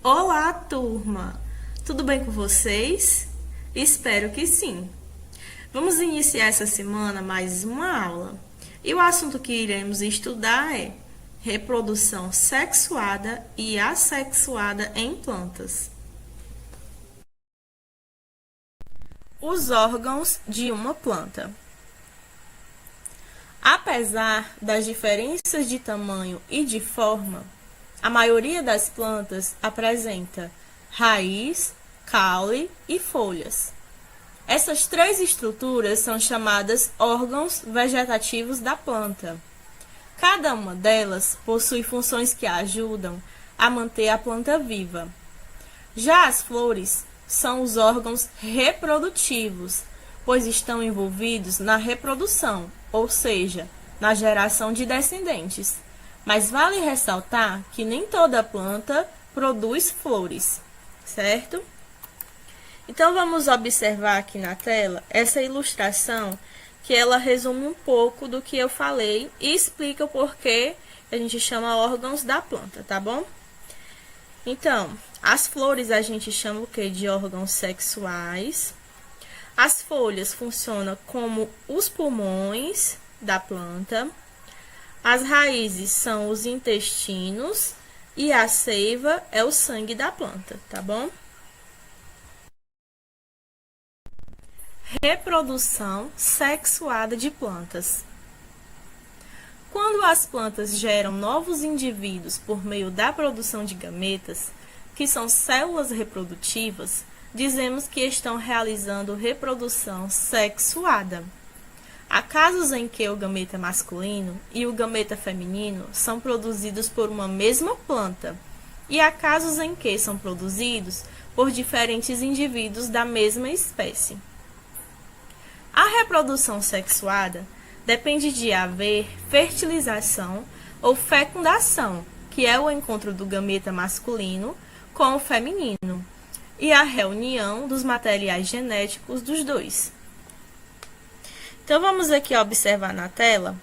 Olá, turma! Tudo bem com vocês? Espero que sim. Vamos iniciar essa semana mais uma aula. E o assunto que iremos estudar é reprodução sexuada e assexuada em plantas. Os órgãos de uma planta. Apesar das diferenças de tamanho e de forma, a maioria das plantas apresenta raiz, caule e folhas. Essas três estruturas são chamadas órgãos vegetativos da planta. Cada uma delas possui funções que ajudam a manter a planta viva. Já as flores são os órgãos reprodutivos, pois estão envolvidos na reprodução, ou seja, na geração de descendentes. Mas vale ressaltar que nem toda planta produz flores, certo? Então, vamos observar aqui na tela essa ilustração, que ela resume um pouco do que eu falei e explica o porquê a gente chama órgãos da planta, tá bom? Então, as flores a gente chama o quê? De órgãos sexuais. As folhas funcionam como os pulmões da planta. As raízes são os intestinos e a seiva é o sangue da planta, tá bom? Reprodução sexuada de plantas. Quando as plantas geram novos indivíduos por meio da produção de gametas, que são células reprodutivas, dizemos que estão realizando reprodução sexuada. Há casos em que o gameta masculino e o gameta feminino são produzidos por uma mesma planta, e há casos em que são produzidos por diferentes indivíduos da mesma espécie. A reprodução sexuada depende de haver fertilização ou fecundação, que é o encontro do gameta masculino com o feminino, e a reunião dos materiais genéticos dos dois. Então, vamos aqui observar na tela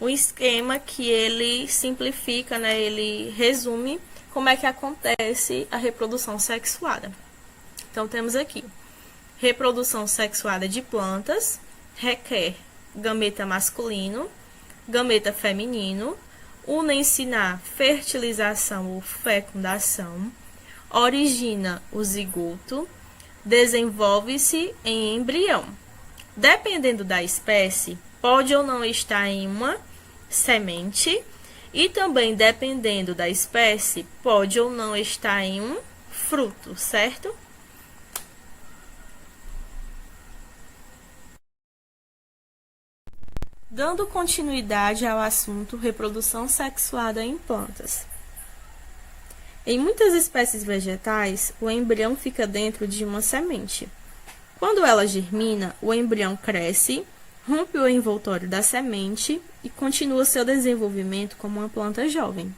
um esquema que ele simplifica, né? Ele resume como é que acontece a reprodução sexuada. Então, temos aqui, reprodução sexuada de plantas requer gameta masculino, gameta feminino, unem-se na fertilização ou fecundação, origina o zigoto, desenvolve-se em embrião. Dependendo da espécie, pode ou não estar em uma semente e também, dependendo da espécie, pode ou não estar em um fruto, certo? Dando continuidade ao assunto reprodução sexuada em plantas. Em muitas espécies vegetais, o embrião fica dentro de uma semente. Quando ela germina, o embrião cresce, rompe o envoltório da semente e continua seu desenvolvimento como uma planta jovem.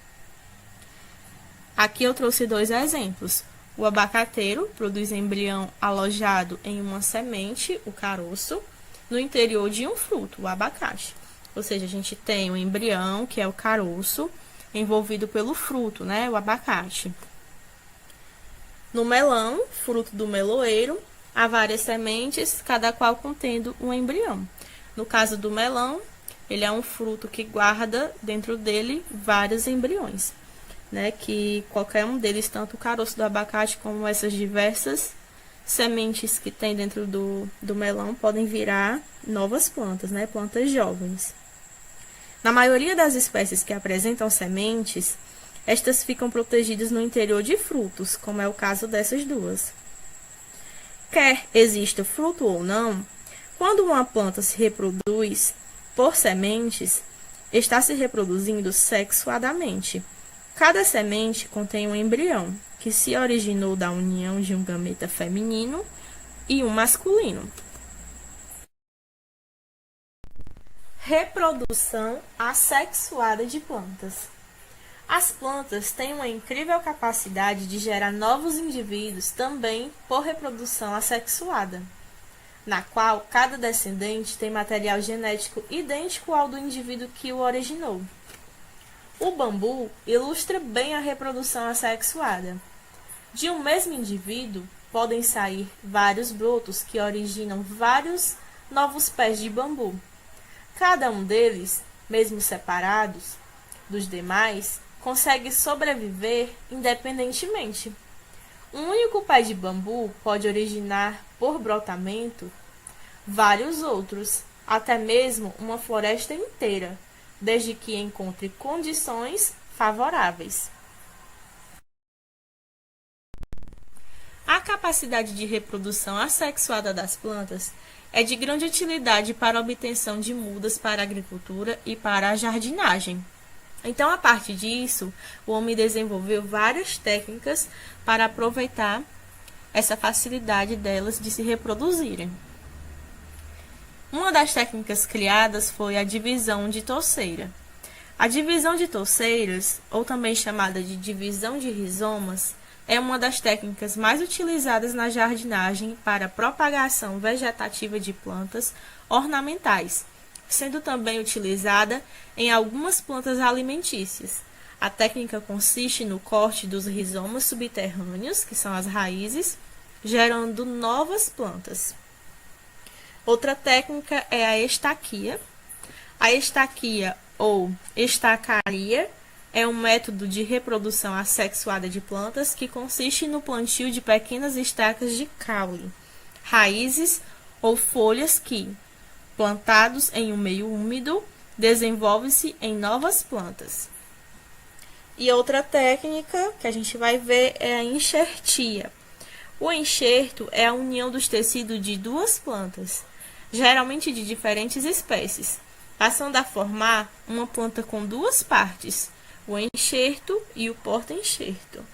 Aqui eu trouxe dois exemplos. O abacateiro produz embrião alojado em uma semente, o caroço, no interior de um fruto, o abacate. Ou seja, a gente tem o embrião, que é o caroço, envolvido pelo fruto, né, o abacate. No melão, fruto do meloeiro, há várias sementes, cada qual contendo um embrião. No caso do melão, ele é um fruto que guarda dentro dele vários embriões, né? Que qualquer um deles, tanto o caroço do abacate como essas diversas sementes que tem dentro do melão, podem virar novas plantas, né? Plantas jovens. Na maioria das espécies que apresentam sementes, estas ficam protegidas no interior de frutos, como é o caso dessas duas. Quer exista fruto ou não, quando uma planta se reproduz por sementes, está se reproduzindo sexuadamente. Cada semente contém um embrião, que se originou da união de um gameta feminino e um masculino. Reprodução assexuada de plantas. As plantas têm uma incrível capacidade de gerar novos indivíduos também por reprodução assexuada, na qual cada descendente tem material genético idêntico ao do indivíduo que o originou. O bambu ilustra bem a reprodução assexuada. De um mesmo indivíduo, podem sair vários brotos que originam vários novos pés de bambu. Cada um deles, mesmo separados dos demais, consegue sobreviver independentemente. Um único pé de bambu pode originar, por brotamento, vários outros, até mesmo uma floresta inteira, desde que encontre condições favoráveis. A capacidade de reprodução assexuada das plantas é de grande utilidade para a obtenção de mudas para a agricultura e para a jardinagem. Então, a partir disso, o homem desenvolveu várias técnicas para aproveitar essa facilidade delas de se reproduzirem. Uma das técnicas criadas foi a divisão de touceira. A divisão de touceiras, ou também chamada de divisão de rizomas, é uma das técnicas mais utilizadas na jardinagem para a propagação vegetativa de plantas ornamentais, sendo também utilizada em algumas plantas alimentícias. A técnica consiste no corte dos rizomas subterrâneos, que são as raízes, gerando novas plantas. Outra técnica é a estaquia. A estaquia ou estacaria é um método de reprodução assexuada de plantas que consiste no plantio de pequenas estacas de caule, raízes ou folhas que, plantados em um meio úmido, desenvolvem-se em novas plantas. E outra técnica que a gente vai ver é a enxertia. O enxerto é a união dos tecidos de duas plantas, geralmente de diferentes espécies, passando a formar uma planta com duas partes, o enxerto e o porta-enxerto.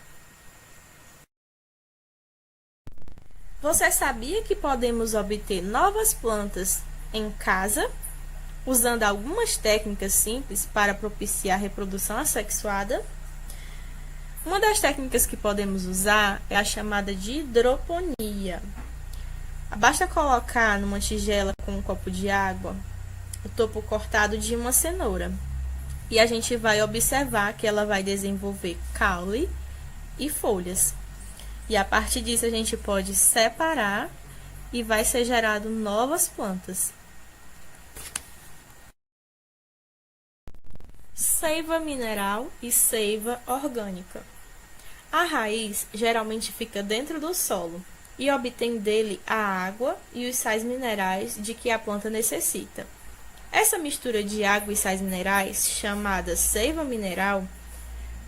Você sabia que podemos obter novas plantas em casa, usando algumas técnicas simples para propiciar a reprodução assexuada? Uma das técnicas que podemos usar é a chamada de hidroponia. Basta colocar numa tigela com um copo de água o topo cortado de uma cenoura e a gente vai observar que ela vai desenvolver caule e folhas. E a partir disso a gente pode separar e vai ser gerado novas plantas. Seiva mineral e seiva orgânica. A raiz geralmente fica dentro do solo e obtém dele a água e os sais minerais de que a planta necessita. Essa mistura de água e sais minerais, chamada seiva mineral,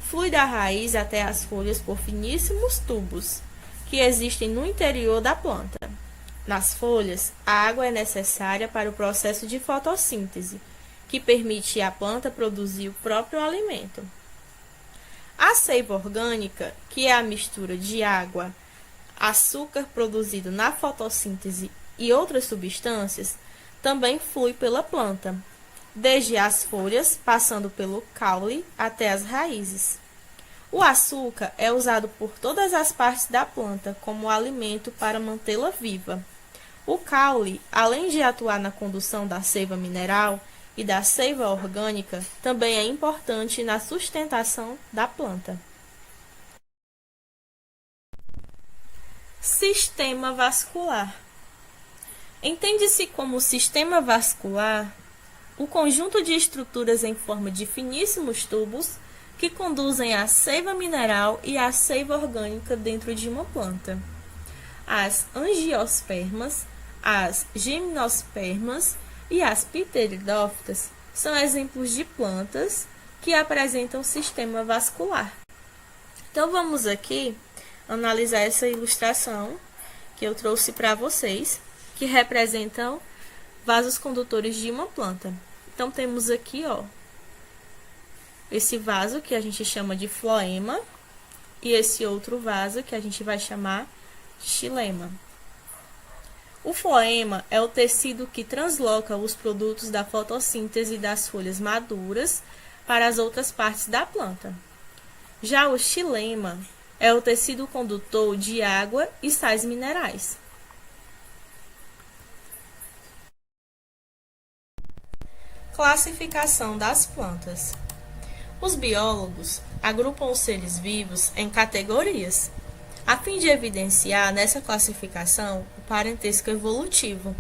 flui da raiz até as folhas por finíssimos tubos que existem no interior da planta. Nas folhas, a água é necessária para o processo de fotossíntese, que permite à planta produzir o próprio alimento. A seiva orgânica, que é a mistura de água, açúcar produzido na fotossíntese e outras substâncias, também flui pela planta, desde as folhas, passando pelo caule até as raízes. O açúcar é usado por todas as partes da planta como alimento para mantê-la viva. O caule, além de atuar na condução da seiva mineral e da seiva orgânica, também é importante na sustentação da planta. Sistema vascular. Entende-se como sistema vascular o conjunto de estruturas em forma de finíssimos tubos que conduzem a seiva mineral e a seiva orgânica dentro de uma planta. As angiospermas, as gimnospermas e as pteridófitas são exemplos de plantas que apresentam sistema vascular. Então, vamos aqui analisar essa ilustração que eu trouxe para vocês, que representam vasos condutores de uma planta. Então, temos aqui, esse vaso que a gente chama de floema e esse outro vaso que a gente vai chamar de xilema. O floema é o tecido que transloca os produtos da fotossíntese das folhas maduras para as outras partes da planta. Já o xilema é o tecido condutor de água e sais minerais. Classificação das plantas. Os biólogos agrupam os seres vivos em categorias. a fim de evidenciar nessa classificação o parentesco evolutivo.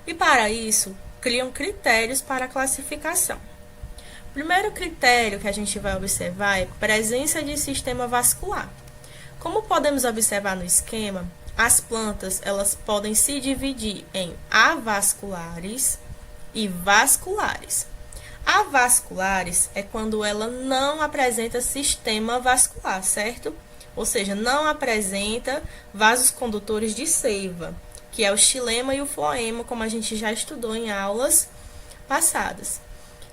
E para isso, criam critérios para a classificação. O primeiro critério que a gente vai observar é presença de sistema vascular. Como podemos observar no esquema, as plantas elas podem se dividir em avasculares e vasculares. Avasculares é quando ela não apresenta sistema vascular, certo? Ou seja, não apresenta vasos condutores de seiva, que é o xilema e o floema, como a gente já estudou em aulas passadas.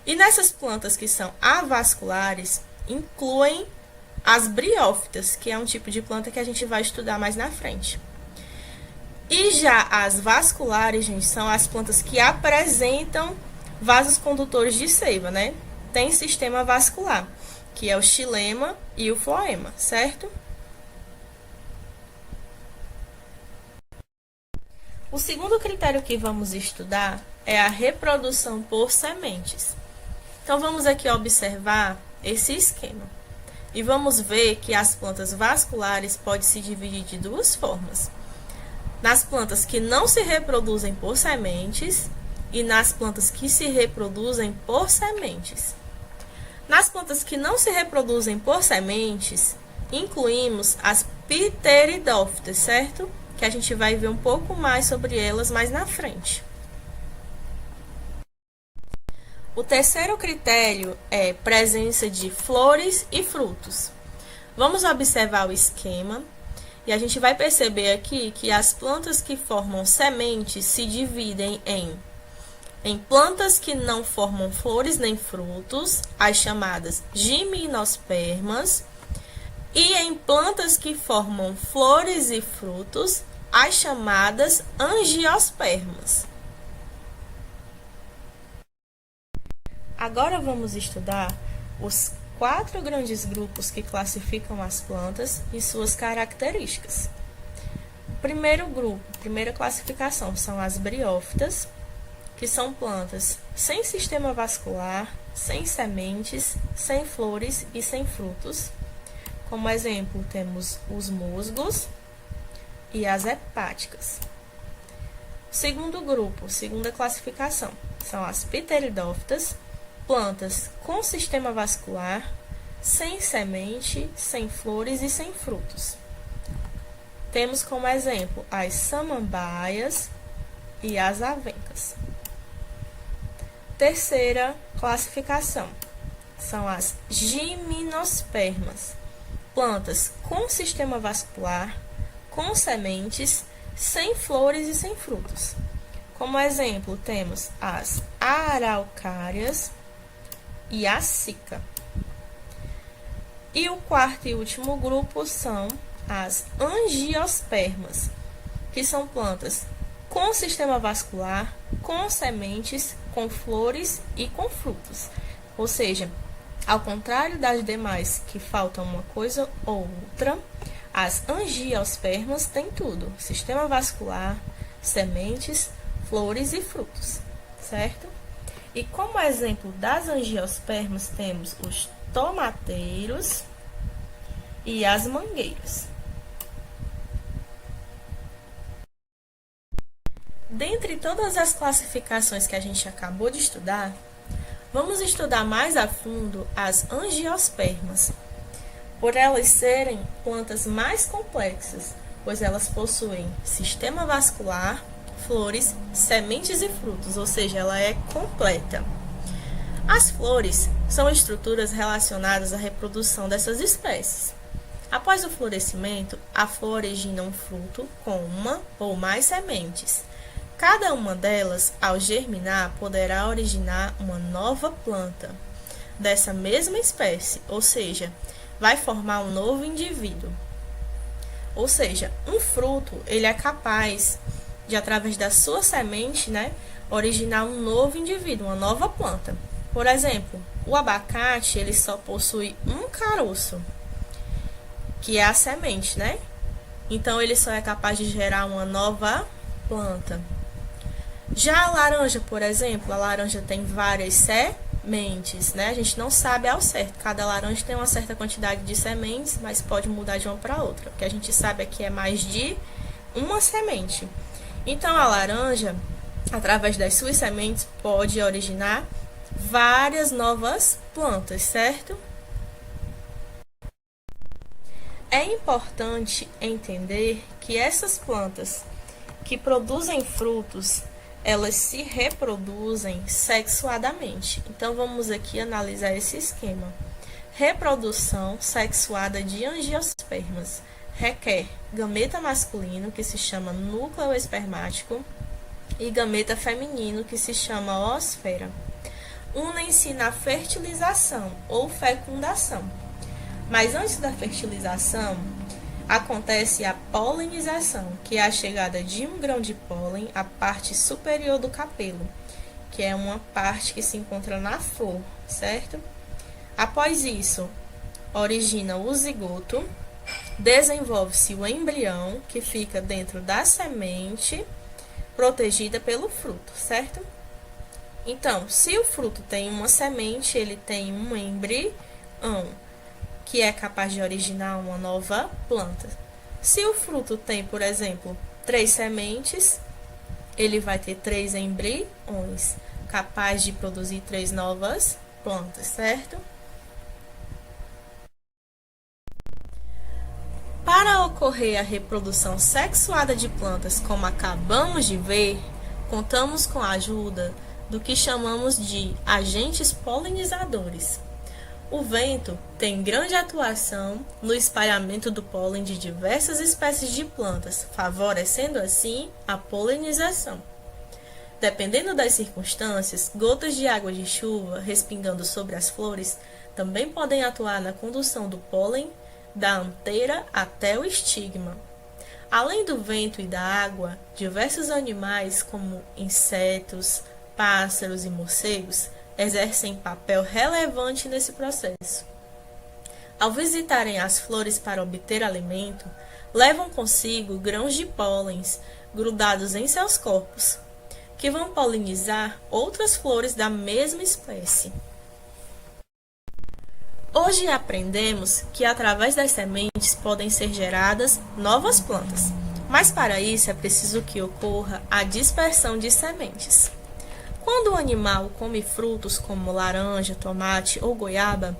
E nessas plantas que são avasculares, incluem as briófitas, que é um tipo de planta que a gente vai estudar mais na frente. E já as vasculares, gente, são as plantas que apresentam vasos condutores de seiva, né? Tem sistema vascular, que é o xilema e o floema, certo? O segundo critério que vamos estudar é a reprodução por sementes. Então, vamos aqui observar esse esquema. E vamos ver que as plantas vasculares podem se dividir de duas formas. Nas plantas que não se reproduzem por sementes e nas plantas que se reproduzem por sementes. Nas plantas que não se reproduzem por sementes, incluímos as pteridófitas, certo? Que a gente vai ver um pouco mais sobre elas mais na frente. O terceiro critério é presença de flores e frutos. Vamos observar o esquema e a gente vai perceber aqui que as plantas que formam sementes se dividem em plantas que não formam flores nem frutos, as chamadas gimnospermas, e em plantas que formam flores e frutos, as chamadas angiospermas. Agora vamos estudar os 4 grandes grupos que classificam as plantas e suas características. O primeiro grupo, primeira classificação, são as briófitas, que são plantas sem sistema vascular, sem sementes, sem flores e sem frutos. Como exemplo, temos os musgos e as hepáticas. Segundo grupo, segunda classificação, são as pteridófitas, plantas com sistema vascular, sem semente, sem flores e sem frutos. Temos como exemplo as samambaias e as avencas. Terceira classificação são as gimnospermas, plantas com sistema vascular, com sementes, sem flores e sem frutos. Como exemplo, temos as araucárias e a cica. E o quarto e último grupo são as angiospermas, que são plantas com sistema vascular, com sementes, com flores e com frutos. Ou seja, ao contrário das demais que faltam uma coisa ou outra, as angiospermas têm tudo: sistema vascular, sementes, flores e frutos, certo? E como exemplo das angiospermas temos os tomateiros e as mangueiras. Dentre todas as classificações que a gente acabou de estudar, vamos estudar mais a fundo as angiospermas, por elas serem plantas mais complexas, pois elas possuem sistema vascular, flores, sementes e frutos, ou seja, ela é completa. As flores são estruturas relacionadas à reprodução dessas espécies. Após o florescimento, a flor origina um fruto com uma ou mais sementes. Cada uma delas, ao germinar, poderá originar uma nova planta dessa mesma espécie, ou seja, vai formar um novo indivíduo. Ou seja, um fruto, ele é capaz de, através da sua semente, originar um novo indivíduo, uma nova planta. Por exemplo, o abacate, ele só possui um caroço, que é a semente, Então, ele só é capaz de gerar uma nova planta. Já a laranja, por exemplo, a laranja tem várias sementes, né? A gente não sabe ao certo. Cada laranja tem uma certa quantidade de sementes, mas pode mudar de uma para outra. O que a gente sabe aqui é mais de uma semente. Então, a laranja, através das suas sementes, pode originar várias novas plantas, certo? É importante entender que essas plantas que produzem frutos, elas se reproduzem sexuadamente. Então, vamos aqui analisar esse esquema. Reprodução sexuada de angiospermas requer gameta masculino, que se chama núcleo espermático, e gameta feminino, que se chama oosfera. Unem-se na fertilização ou fecundação. Mas antes da fertilização, acontece a polinização, que é a chegada de um grão de pólen à parte superior do capelo, que é uma parte que se encontra na flor, certo? Após isso, origina o zigoto, desenvolve-se o embrião, que fica dentro da semente, protegida pelo fruto, certo? Então, se o fruto tem uma semente, ele tem um embrião, que é capaz de originar uma nova planta. Se o fruto tem, por exemplo, 3 sementes, ele vai ter 3 embriões, capazes de produzir 3 novas plantas, certo? Para ocorrer a reprodução sexuada de plantas, como acabamos de ver, contamos com a ajuda do que chamamos de agentes polinizadores. O vento tem grande atuação no espalhamento do pólen de diversas espécies de plantas, favorecendo assim a polinização. Dependendo das circunstâncias, gotas de água de chuva respingando sobre as flores também podem atuar na condução do pólen da anteira até o estigma. Além do vento e da água, diversos animais, como insetos, pássaros e morcegos, exercem papel relevante nesse processo. Ao visitarem as flores para obter alimento, levam consigo grãos de pólens grudados em seus corpos, que vão polinizar outras flores da mesma espécie. Hoje aprendemos que através das sementes podem ser geradas novas plantas, mas para isso é preciso que ocorra a dispersão de sementes. Quando o animal come frutos como laranja, tomate ou goiaba,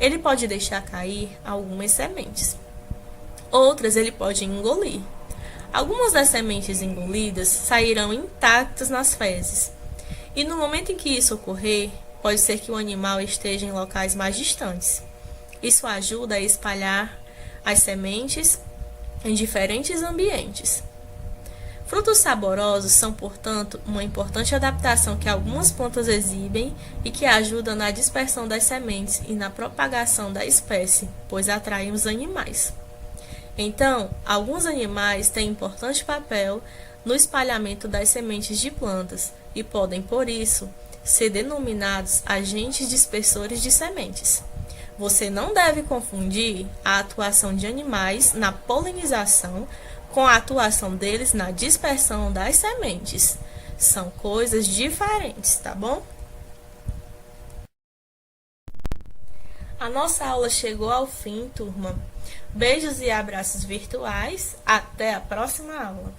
ele pode deixar cair algumas sementes. Outras ele pode engolir. Algumas das sementes engolidas sairão intactas nas fezes. E no momento em que isso ocorrer, pode ser que o animal esteja em locais mais distantes. Isso ajuda a espalhar as sementes em diferentes ambientes. Frutos saborosos são, portanto, uma importante adaptação que algumas plantas exibem e que ajudam na dispersão das sementes e na propagação da espécie, pois atraem os animais. Então, alguns animais têm importante papel no espalhamento das sementes de plantas e podem, por isso, ser denominados agentes dispersores de sementes. Você não deve confundir a atuação de animais na polinização com a atuação deles na dispersão das sementes. São coisas diferentes, tá bom? A nossa aula chegou ao fim, turma. Beijos e abraços virtuais. Até a próxima aula.